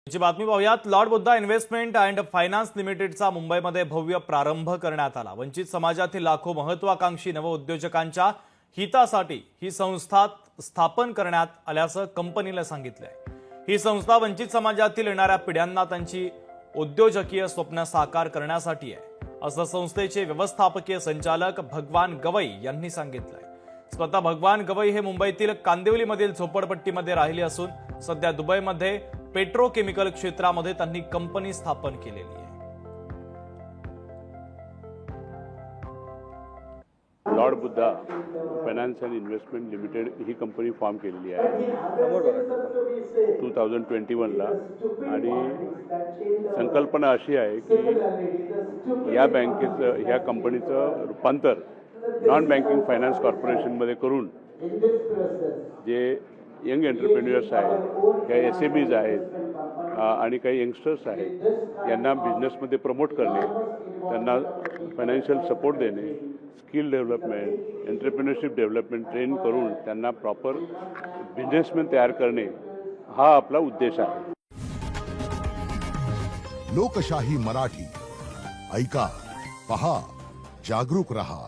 ची बातमी पाहूयात। Lord Buddha Investment and Finance लिमिटेडचा मुंबईमध्ये भव्य प्रारंभ करण्यात आला। वंचित समाजातील लाखो महत्त्वाकांक्षी नवउद्योजकांच्या हितासाठी ही संस्था स्थापन करण्यात आल्याचं कंपनीला सांगितलंय। ही संस्था वंचित समाजातील येणाऱ्या पिढ्यांना त्यांची उद्योजकीय स्वप्न साकार करण्यासाठी आहे, असं संस्थेचे व्यवस्थापकीय संचालक भगवान गवई यांनी सांगितलंय। स्वतः भगवान गवई हे मुंबईतील कांदिवलीमधील झोपडपट्टीमध्ये राहिले असून सध्या दुबईमध्ये पेट्रोकेमिकल क्षेत्रामध्ये त्यांनी कंपनी स्थापन केलेली आहे। Lord Buddha finance and investment limited he company form केलेली आहे 2021 ला आणि संकल्पना अशी आहे की या बँकेचं या कंपनीचं रूपांतर नॉन बँकिंग फायनान्स कॉर्पोरेशनमध्ये करून जे यंग एंटरप्रेन्युअर्स आहेत, काही SMEs आहेत आणि काही यंगस्टर्स आहेत, यांना बिझनेसमध्ये प्रमोट करणे, त्यांना फायनान्शियल सपोर्ट देणे, skill development, entrepreneurship development train करून त्यांना प्रॉपर बिझनेसमॅन तयार करणे हा आपला उद्देश आहे। लोकशाही मराठी ऐका, पहा, जागरूक रहा।